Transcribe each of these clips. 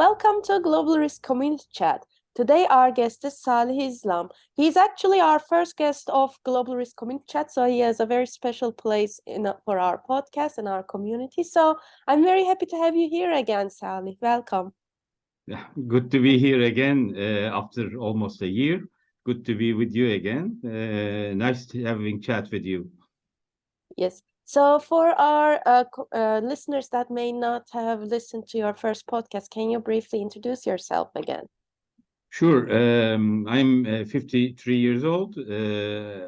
Welcome to Global Risk Community Chat. Today our guest is Salih Islam. He's actually our first guest of Global Risk Community Chat, so he has a very special place for our podcast and our community. So I'm very happy to have you here again, Salih. Welcome. Yeah, good to be here again after almost a year. Good to be with you again. Nice to having chat with you. Yes. So for our listeners that may not have listened to your first podcast, can you briefly introduce yourself again? Sure. I'm 53 years old.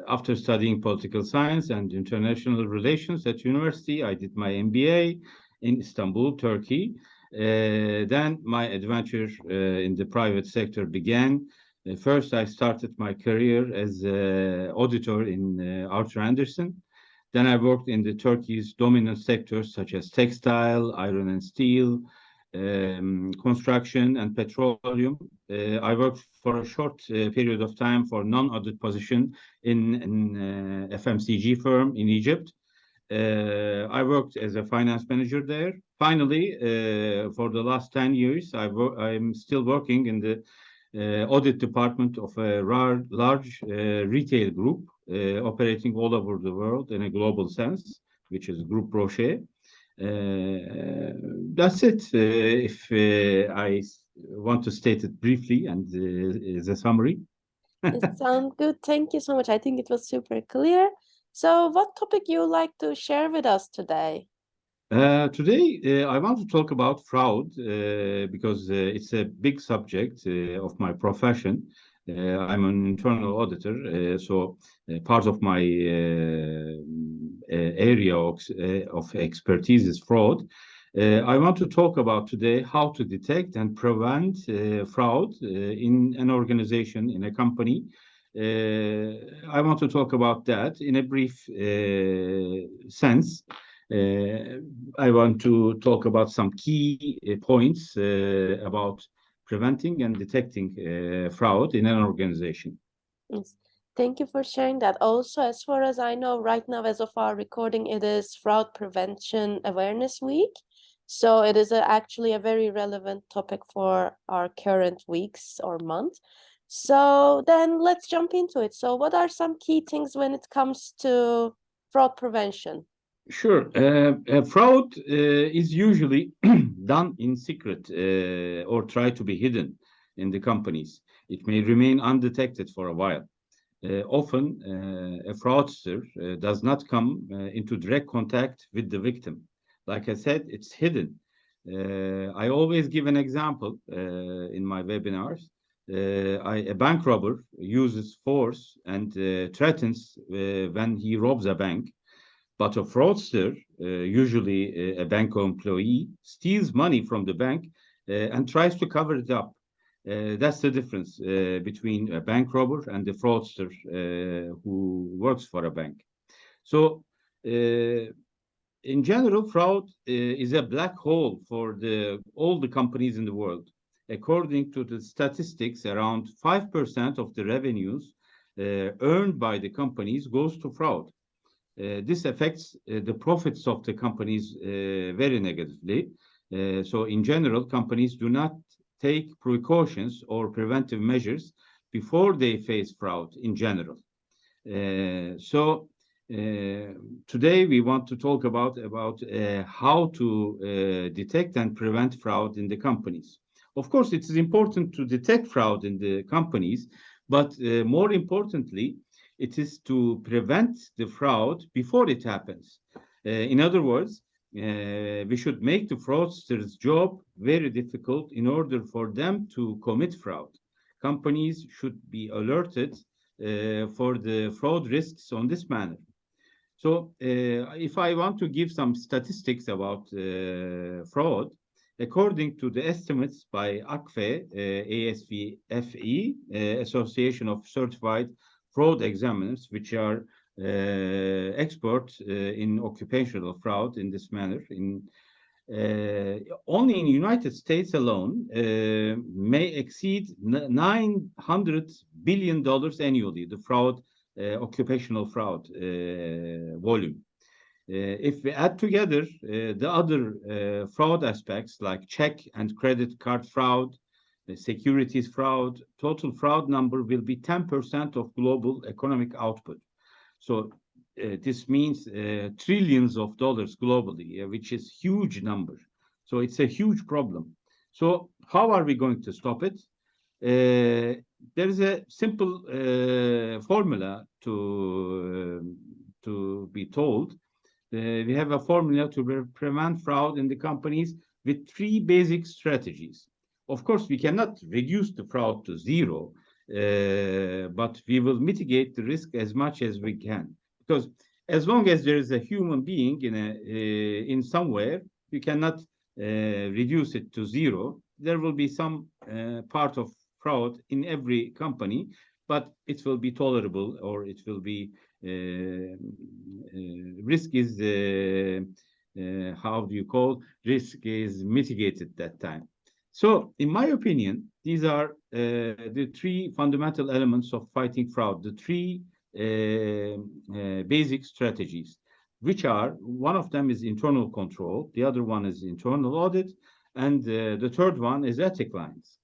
After studying political science and international relations at university, I did my MBA in Istanbul, Turkey. Then my adventure in the private sector began. First, I started my career as auditor in Arthur Andersen. Then I worked in the Turkey's dominant sectors such as textile, iron and steel, construction, and petroleum. I worked for a short period of time for non-audit position in FMCG firm in Egypt. I worked as a finance manager there. Finally, for the last 10 years, I'm still working in the audit department of a large retail group operating all over the world in a global sense, which is Group Rocher. That's it. If I want to state it briefly and as a summary. It sounds good. Thank you so much. I think it was super clear. So what topic you like to share with us today? Today, I want to talk about fraud because it's a big subject of my profession. I'm an internal auditor, so part of my area of expertise is fraud. I want to talk about today how to detect and prevent fraud in an organization, in a company. I want to talk about that in a brief sense. I want to talk about some key points about preventing and detecting fraud in an organization. Yes. Thank you for sharing that. Also, as far as I know, right now, as of our recording, it is Fraud Prevention Awareness Week. So it is actually a very relevant topic for our current weeks or month. So then let's jump into it. So what are some key things when it comes to fraud prevention? Sure. Fraud is usually done in secret or try to be hidden in the companies. It may remain undetected for a while. Often, a fraudster does not come into direct contact with the victim. Like I said, it's hidden. I always give an example in my webinars. A bank robber uses force and threatens when he robs a bank. But a fraudster, usually a bank employee, steals money from the bank and tries to cover it up. That's the difference between a bank robber and the fraudster who works for a bank. So, in general, fraud is a black hole for all the companies in the world. According to the statistics, around 5% of the revenues earned by the companies goes to fraud. This affects the profits of the companies very negatively. So in general, companies do not take precautions or preventive measures before they face fraud in general. Today we want to talk about how to detect and prevent fraud in the companies. Of course, it is important to detect fraud in the companies, but more importantly, it is to prevent the fraud before it happens. In other words, we should make the fraudster's job very difficult in order for them to commit fraud. Companies should be alerted for the fraud risks on this manner. So if I want to give some statistics about fraud, according to the estimates by ACFE, ASVFE, Association of Certified Fraud Examiners, which are experts in occupational fraud in this manner. Only in the United States alone may exceed $900 billion annually, the occupational fraud volume. If we add together the other fraud aspects like check and credit card fraud, securities fraud, total fraud number will be 10% of global economic output. So this means trillions of dollars globally, which is huge number. So it's a huge problem. So how are we going to stop it? There is a simple formula to be told. We have a formula to prevent fraud in the companies with three basic strategies. Of course, we cannot reduce the fraud to zero, but we will mitigate the risk as much as we can. Because as long as there is a human being in somewhere, you cannot reduce it to zero. There will be some part of fraud in every company, but it will be tolerable, or it will be risk is how do you call, risk is mitigated that time. So in my opinion, these are the three fundamental elements of fighting fraud, the three basic strategies, which are, one of them is internal control, the other one is internal audit, and the third one is ethic lines.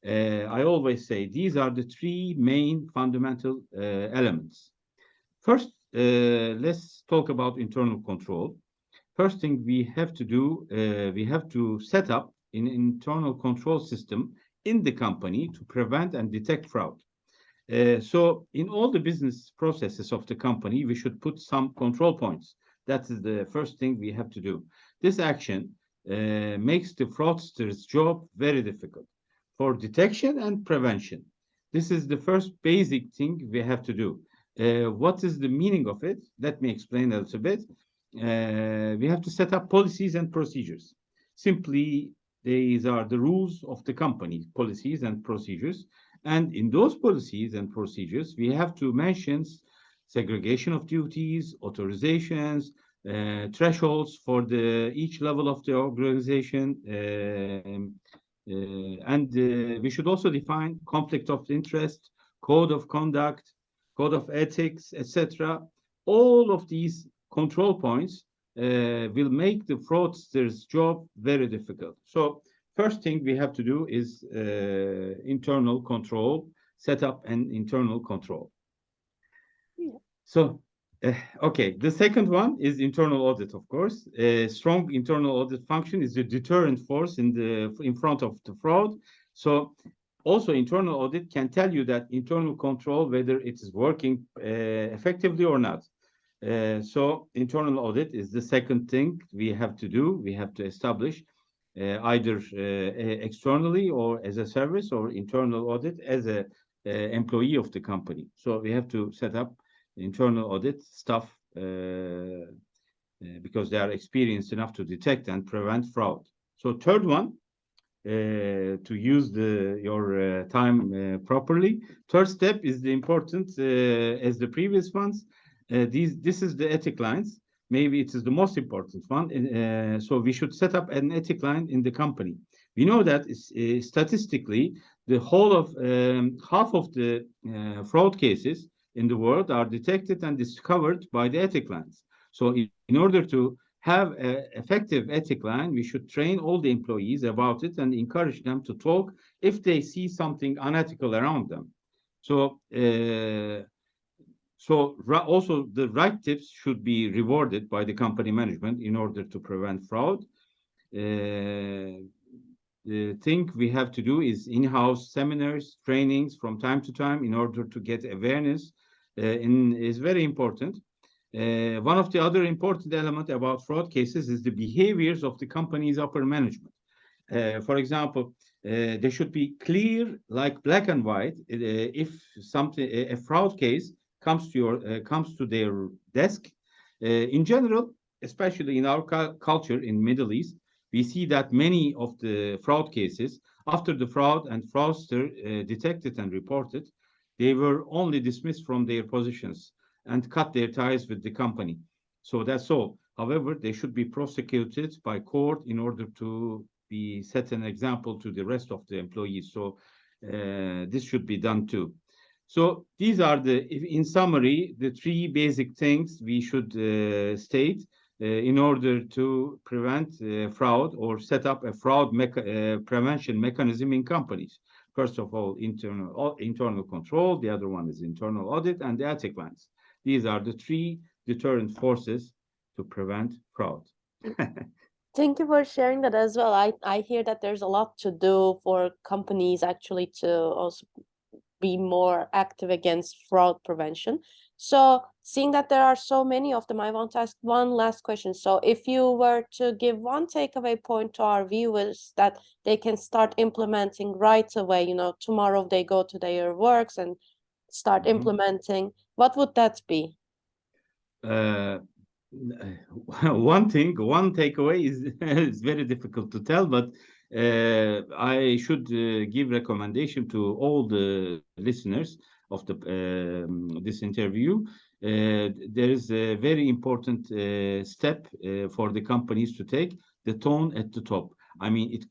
I always say these are the three main fundamental elements. First, let's talk about internal control. First thing we have to do, we have to set up an internal control system in the company to prevent and detect fraud. So in all the business processes of the company, we should put some control points. That is the first thing we have to do. This action makes the fraudster's job very difficult for detection and prevention. This is the first basic thing we have to do. What is the meaning of it? Let me explain a little bit. We have to set up policies and procedures. Simply, these are the rules of the company, policies and procedures. And in those policies and procedures, we have to mention segregation of duties, authorizations, thresholds for each level of the organization. And we should also define conflict of interest, code of conduct, code of ethics, etc. All of these control points will make the fraudster's job very difficult. So first thing we have to do is internal control, set up an internal control. Yeah. So, okay, the second one is internal audit, of course. A strong internal audit function is a deterrent force in front of the fraud. So also internal audit can tell you that internal control, whether it is working effectively or not. So internal audit is the second thing we have to do. We have to establish either externally or as a service, or internal audit as a employee of the company. So we have to set up internal audit staff because they are experienced enough to detect and prevent fraud. So third one, to use your time properly. Third step is the important as the previous ones. This is the ethic lines. Maybe it is the most important one. So we should set up an ethic line in the company. We know that statistically, the whole of half of the fraud cases in the world are detected and discovered by the ethic lines. So in order to have an effective ethic line, we should train all the employees about it and encourage them to talk if they see something unethical around them. So also the right tips should be rewarded by the company management in order to prevent fraud. The thing we have to do is in-house seminars, trainings from time to time in order to get awareness is very important. One of the other important elements about fraud cases is the behaviors of the company's upper management. For example, they should be clear, like black and white. If a fraud case comes to their desk, in general, especially in our culture in Middle East, we see that many of the fraud cases, after the fraud and fraudster detected and reported, they were only dismissed from their positions and cut their ties with the company. So that's all. However, they should be prosecuted by court in order to be set an example to the rest of the employees. So this should be done too. So these are in summary, the three basic things we should state. in order to prevent fraud or set up a fraud prevention mechanism in companies. First of all, internal control. The other one is internal audit and the ethics lines. These are the three deterrent forces to prevent fraud. Thank you for sharing that as well. I hear that there's a lot to do for companies actually to also be more active against fraud prevention. So seeing that there are so many of them, I want to ask one last question. So if you were to give one takeaway point to our viewers that they can start implementing right away, you know, tomorrow they go to their works and start implementing, what would that be? One takeaway is very difficult to tell, but I should give recommendation to all the listeners of this interview. There is a very important step for the companies to take: the tone at the top. I mean,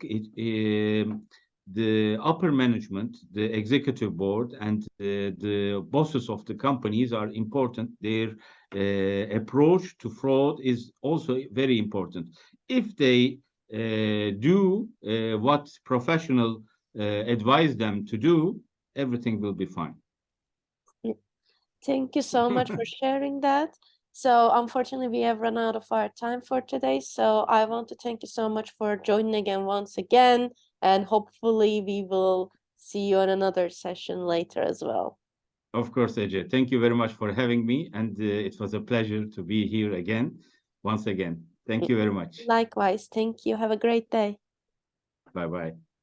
the upper management, the executive board, and the bosses of the companies are important. Their approach to fraud is also very important. If they do what professional advise them to do, everything will be fine. Thank you so much for sharing that. So unfortunately, we have run out of our time for today. So I want to thank you so much for joining again once again, and hopefully we will see you in another session later as well. Of course, Ece. Thank you very much for having me, and it was a pleasure to be here again, once again. Thank you very much. Likewise, thank you. Have a great day. Bye-bye.